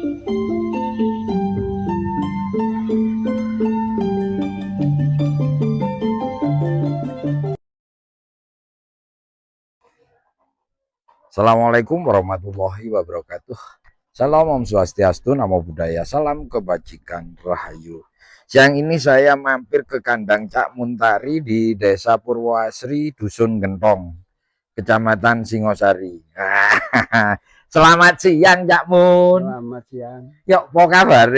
Assalamualaikum warahmatullahi wabarakatuh. Salam Om Swastiastu, Namo Buddhaya, salam kebajikan, rahayu. Siang ini saya mampir ke kandang Cak Muntari di Desa Purwasri, Dusun Gentong, Kecamatan Singosari. Selamat siang Cak Mun. Selamat siang. Yuk, apa kabar?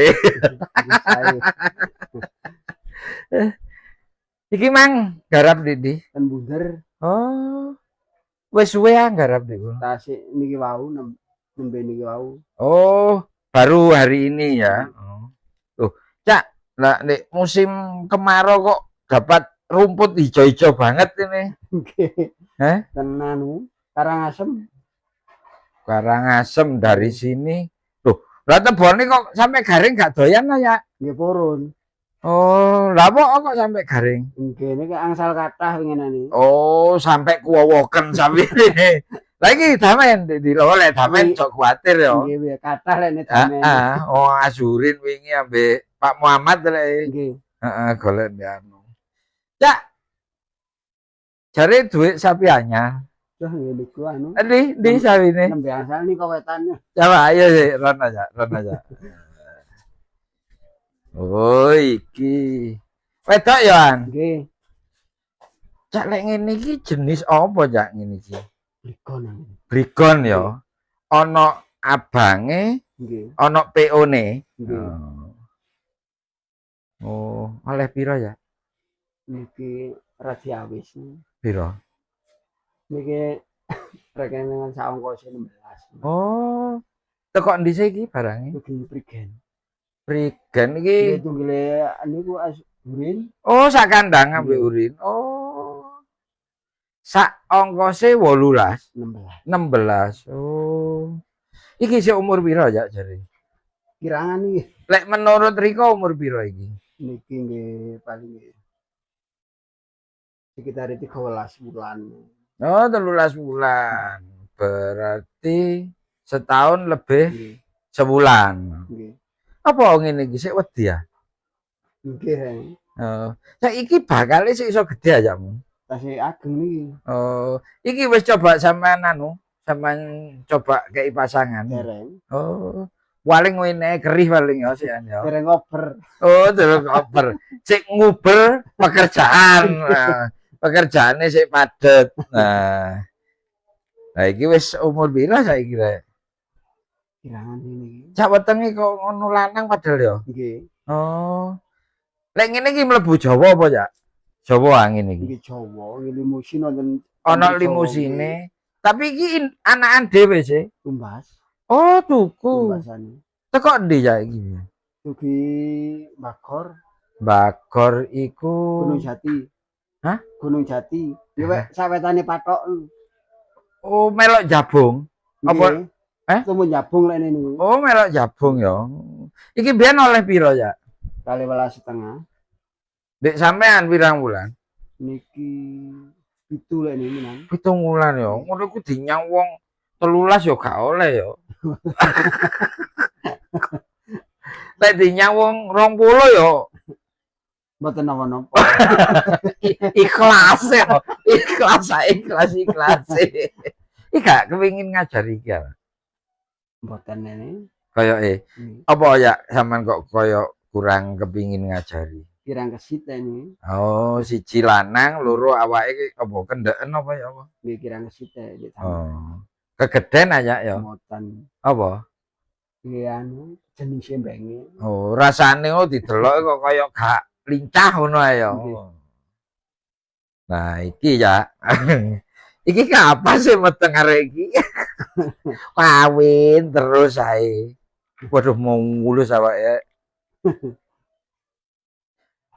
Iki mang garap Didi. Kan bunder. Oh. Wes suwe garap niku. Tasik niki wau nembe niki wau. Oh, baru hari ini ya. Tuh, Cak, nah nek musim kemarau kok dapat rumput hijau-hijau banget ini. Nggih. Tenan Karangasem. Karangasem dari sini. Loh, lah tebone kok sampai garing gak doyan ya? Nggih purun. Oh, lah kok sampai garing? Nggih niki angsal kathah winginane. Oh, sampai kuwowoken sampe. Lagi damen di oleh damen sok kuatir ya. Nggih, kathah lek nek damen. Oh, azurin wingi ambek Pak Muhammad lek. Nggih. Heeh, golek anu. Cak. Jare duit sapi anyar. Wah, nggih niku anu. Di sawine. Nembe asal nika wetane. Coba ayo sih, ron aja. Oh, iki. Wedok ya, An? Nggih. Cak lek ngene iki jenis apa Cak ngene iki? Brigon. Brigon ya. Ana abange, Nggih. ana PO-ne. Nggih. Oh, oleh piro ya? Niki radi awis. Piro? Niki rekening saongkose 16. Oh. Teko ndi sih iki barange? Niki prigen. Prigen iki. Nggih tunggile niku urin. Oh, sak kandang ambek urin. Oh. Sak ongkose 18, 16. Oh. Iki sik umur piro ya jare? Kirangan iki. Lek menurut Riko umur piro iki? Niki nggih paling sekitar 13 bulan. Oh, 13 bulan. Berarti setahun lebih sebulan. Nggih. Apa ngene iki sik wedi ya? Nggih. Oh. Saiki bakale sik iso gede aja mu. Tasih ageng niki. Oh, iki wis coba sampean coba kei pasangan. Dereng. Oh. Paling ngene kerih paling ya sik ya. Dereng ngoper. Oh, dereng ngoper. Sik nguber pekerjaan. Pekerjaannya sik padet. Nah. Lah iki wis umur piro saiki rek? Kirangan ini. Cak wetenge kok ngono lanang padahal ya. Nggih. Oh. Lek ngene iki mlebu Jawa apa, Cak? Jawa angin iki. Nggih Jawa, limusin wonten Ana limusine. Tapi iki anakan dhewe sih. Tumbas. Oh, tuku. Tumbasane. Teko endi ya iki? Tugi Bagor. Bagor iku Gunung Jati. Hah? Gunung Jati. Ya wek sawetane patok. Oh, melok jabung. Apa? Temu jabung lek niku. Oh, melok jabung ya. Iki biyen oleh piro ya? 12,5. Dek sampean pirang bulan? Niki 7 lek niku nang. 7 bulan ya. Ngono ku dinyang wong 13 ya gak oleh ya. Lek dinyang wong 20 ya Mboten napa-napa. Ikhlas ya. Ikhlas. Iki gak kepengin ngajari iki ya. Mboten nene. Kayak apa ya sampean kok koyo kurang kepingin ngajari? Kirang kesit ini. Oh, siji lanang, loro awake apa kendeken apa ya apa? Nggih kirang kesit iki. Oh. Kegeden aja ya. Motan. Apa? Nggih anu jenise mbenge. Oh, rasane didelok kok kaya gak lincah ngono ae ya. Nah, iki ya. Iki kapan sih meteng arek iki? Kawin terus ae. Waduh mau ngulus awake.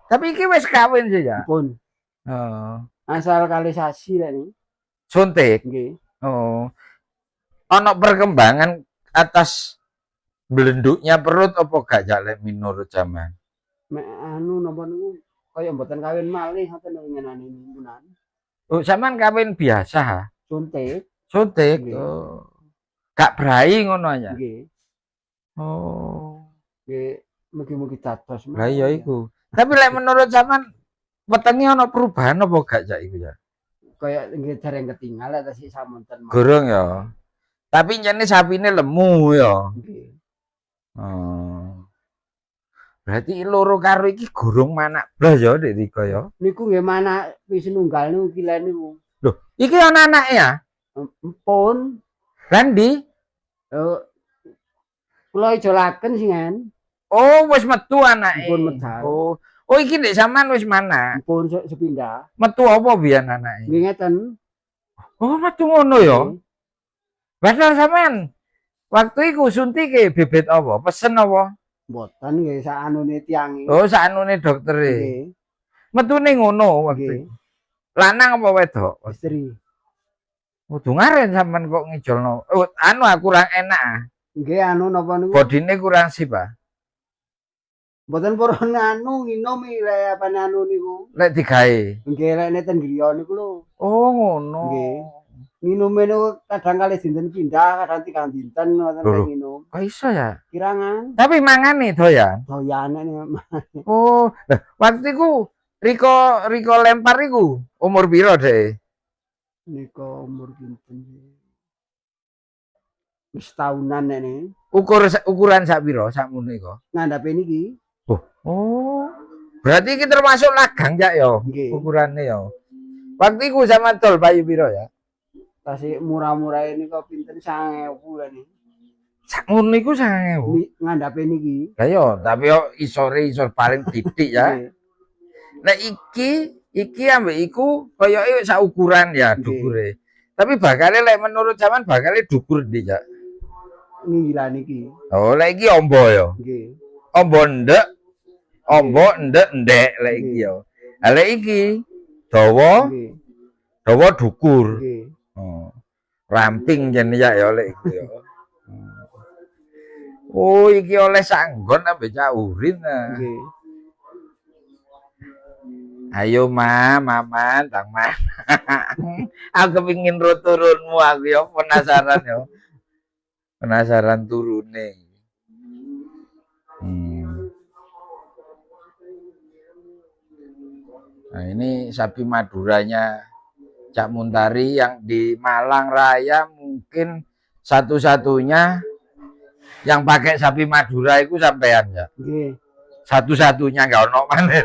Tapi iki wis kawin sih ya. Pun. Oh. Asal kali sasi lek niku. Suntik. Nggih. Oh. Ono perkembangan atas belenduknya perut apa gak jalek menurut zaman? Mek anu napa niku kaya mboten kawin malih ngoten ngenane niku. Oh, sampean kawin biasa ha? Suntik. Suntik. Oh. Gak brai ngono aja. Nggih. Oh. Nggih, mugi-mugi dados Lah iya mawon ya. iku. Tapi lek menurut sampean wetenge ana perubahan apa gak Cak iku ya? Kayak nggih dereng ketinggal ta sik samonten mawon. Gorong ya. Tapi jane sapine lemu ya. Nggih. Oh. Berarti loro karo iki gorong manak blas ya Dik Rika ya. Niku nggih manak wis nunggal niku kilen niku. Loh, iki ana anake ya? Empun, Lah ndi? kula ijolaken singan. Oh, wis metu anake. Empun medal. Oh. Oh, iki ndek sampean wis manak. Empun sepindah. Metu apa biyen anake? Nggih ngeten. Oh, metu ngono ya. Padahal sampean waktu iku suntike bibit apa? Pesen apa? Mboten nggih sakanune tiyang iki. Oh, saknune doktere. Nggih. Metune ngono waktu Nggih. iku. Lanang apa wedok? Istri. Kudu ngaren sampean kok ngijolno. Oh, anu kurang enak ah. Nggih anu napa niku? Bodine kurang sip ah. Mboten purun anu nginum lek apane anu niku. Lek digawe. Nggih lek neten griya niku lho. Oh, ngono. Nggih. Nginume niku kadang kalih dinten pindah, kadang 3 dinten ngoten Lho. nginum. Kok iso ya? Kirangan Tapi mangane doyan. doyane Oh, lah waktu iku Riko lempar iku umur piro deh? nika umur pinten sih? Wis tahunan nek niki. Ukuran sak piro sakmono iku? Ngandhape niki. Oh. Berarti iki termasuk lagang ya yo Nggih. ukurannya yo. Waktu iku sama tol payu piro ya? Tasik murah-murah nika pinten 9.000 lah niki. Sakmono iku 9.000. Ngandhape niki. Lah yo, tapi yo isor paling titik ya. Nggih. Nek iki ambek iku koyoke sak ukuran ya Nggih. dukure. Tapi bakale lek menurut zaman bakale dukur ndi, Cak? Niki lah niki. Oh, lek iki ombo yo. Nggih. Ombo ndek lek iki yo. Lah lek iki dawa Nggih. dukur. Nggih. Oh. Ramping jen ya lek iki yo. Oh, iki oleh sanggon ambek cak urin. Nggih. Ayo maman, tang man. Aku kepingin turunmu aku yo penasaran yo. Penasaran turune. Nah, ini sapi Maduranya Cak Muntari yang di Malang Raya mungkin satu-satunya yang pakai sapi Madura itu sampean ya. Nggih. Satu-satunya enggak ono maneh.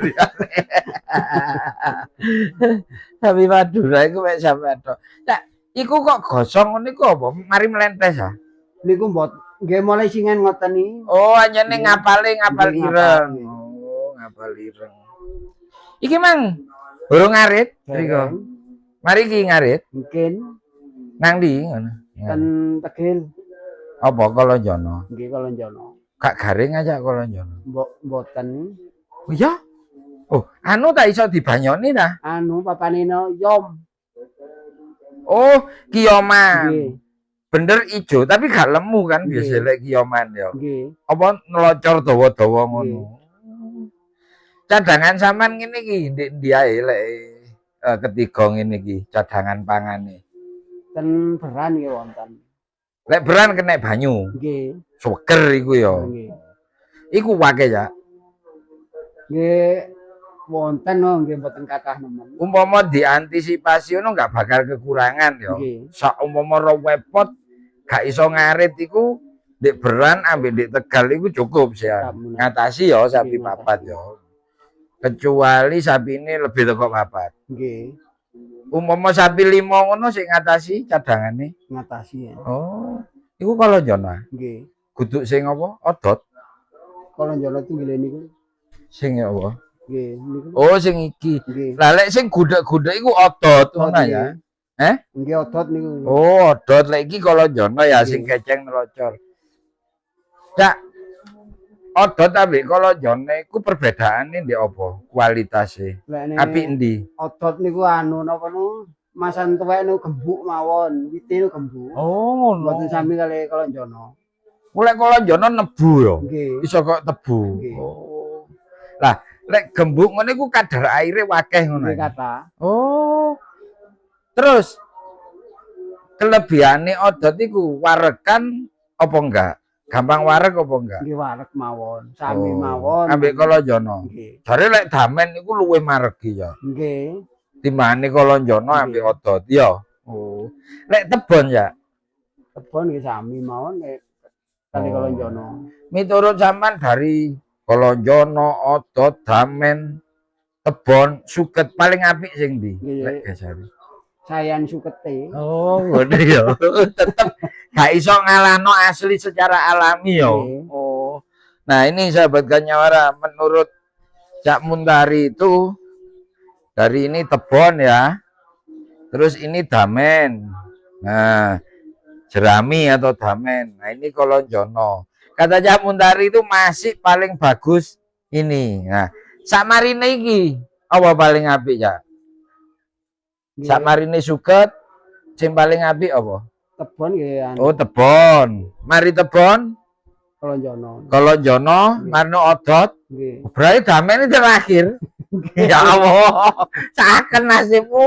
Sapi Madura iku mek sampean tok. Cak, iku kok gosong ngono iku apa? Mari melentes ya. Niku nggih mulai singen ngoten iki. Oh, anyane ngapal Nggih, ireng. ngapal. Oh, ngapal ireng. Iki mang burung ngarit riko. Dereng. Mari iki ngarit Mungkin nang ndi ngono. ten Tegil. Apa Kolonjono? Nggih Kolonjono. Kak garing aja Kolonjono. Mboten. Oh iya? Oh, anu tak iso dibanyoni ta? Anu papane Yom. Oh, Kioman. Nggih. Bener ijo, tapi gak lemu kan Nggih. biasa lek Kioman ya. Nggih. Apa nelocor dawa-dawa ngono. Cadangan sampean ngene iki ndi ae lek ketiga ngene iki cadangan pangane. Ten Beran nggih wonten. Lek beran kena banyu, Nggih. seger iku ya. Nggih. Iku wake ya. Nggih wonten nggih mboten kathah nemen. Umpama diantisipasi ngono enggak bakal kekurangan ya. Nggih. Sak umpama wepot gak iso ngarit iku ndek beran ambek ndek Tegal iku cukup sih ya. Ngatasi ya sapi Nggih, papat ya. Kecuali sapi ini lebih teko papat. Nggih. Umpama sapi 5 ngono sing ngatasi cadangane. Ngatasi ya. Oh, iku Kolonjono. Nggih. Guduk sing apa? Odot Kolonjono tunggile niku. sing apa? Nggih niku. Oh, sing iki. Nggih. Lah lek sing gudeg-gudeg iku odot ngono ya. Nggih odot niku. Oh, odot lek iki Kolonjono ya sing keceng nelocor. Cak. Odot ambek Kolonjono iku perbedaane ndek apa? Kualitasé. Apik endi? Odot niku anu napa niku? Masan tuwek niku gembuk mawon, wite niku gembuk. Oh, ngono. Mboten sami kali Kolonjono. Mulai Kolonjono nebu ya. Nggih. Iso kok tebu. Nggih. Oh. Lah, lek gembuk ngene iku kadar aire wakeh ngono. Nggih kata. Oh. Terus kelebihane odot iku warekan apa enggak? Gampang wareg apa enggak? Nggih wareg mawon, sami Oh, mawon. ambek Kolonjono. Nggih. Jare lek damen iku luwih maregi ya. Nggih. Timbangane Kolonjono Nggih. ambek Odot ya. Oh. Lek tebon ya. Tebon nggih sami mawon nek kali Oh. Kolonjono. Miturut sampean dari Kolonjono, Odot, Damen, Tebon, Suket paling apik sing ndi? Nggih. Lek gasane. Sayan sukete. Oh, ngono ya. Tetep gak iso ngalahno asli secara alami ya. Nggih. Oh. Nah, ini sahabat Kanyawara, menurut Cak Muntari itu dari ini Tebon ya. Terus ini Damen. Nah, Jerami atau Damen. Nah, ini Kolonjono. Kata Cak Muntari itu masih paling bagus ini. Nah, samarine iki apa paling apik ya? Nggih. Samarine Suket sing paling apik apa? Tebon nggih anu Oh, Tebon. Mari Tebon, Kolonjono. Kolonjono, Marno Odot. Nggih. Berarti Damen ini terakhir. Ya Allah, seakan nasibmu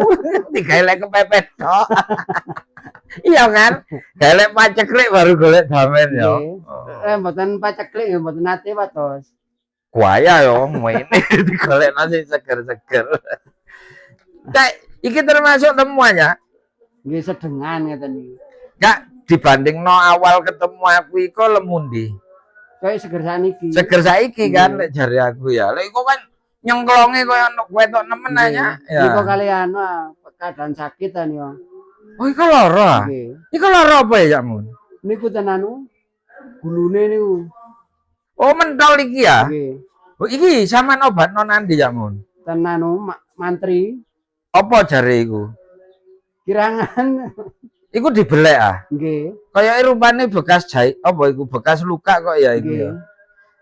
digawe kepepet tok. Iya kan? Golek paceklik baru golek Damen ya. Nggih. Mboten paceklik nggih mboten nate patos. Kuaya yo, ini digolek nasi seger-seger. Cak, iki termasuk temuannya. Nggih sedengan ngeten iki. Kak, dibanding no awal ketemu aku iko lemundi. Kayak seger saniki. Seger saiki kan lek jari aku ya. Lek iku kan nyengklonge koyo wetok nemen aja. Ya. Niku Ya. kali anu keadaan sakit an yo. Oh, iku lara. Nggih. Iku lara apa ya, Mun? Niku tenan anu gulune niku. Oh, mentol iki ya. Nggih. Oh, iki sama obat non andi ya, Mun. Tenan anu mantri Apa jare iku? kirangan. Iku dibelek ah. Nggih. Kayak rupane bekas jahit, apa iku bekas luka kok ya iku ya. Nggih.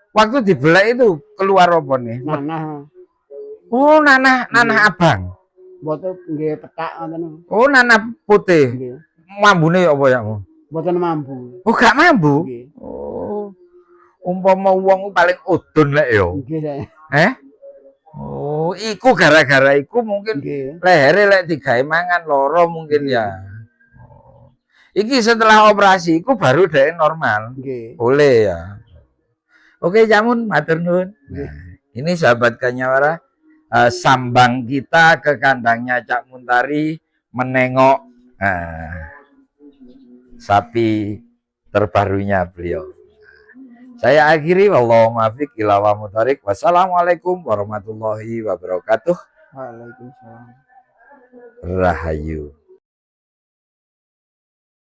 Waktu dibelek itu keluar apa nih? Nanah Oh, nanah abang. boten nggih petak ngoten. Oh, nanah putih. Nggih. Mambune apa ya, Mun? Boten mampu. Oh, gak mambu. Nggih. Oh. Umpama wong paling udun lek yo. Nggih saya. Oh, iku gara-gara iku mungkin Nggih. lehere lek digawe mangan loro mungkin ya. Oh. Iki setelah operasi iku baru dhek normal. Nggih. Boleh ya. Oke, Jamun, matur nuwun. Nggih. Nah, ini sahabat Kanyawara, sambang kita ke kandangnya Cak Muntari menengok sapi terbarunya beliau. Saya akhiri, wallahu muwaffiq ila muthariq. Wassalamualaikum warahmatullahi wabarakatuh. Waalaikumsalam. Rahayu.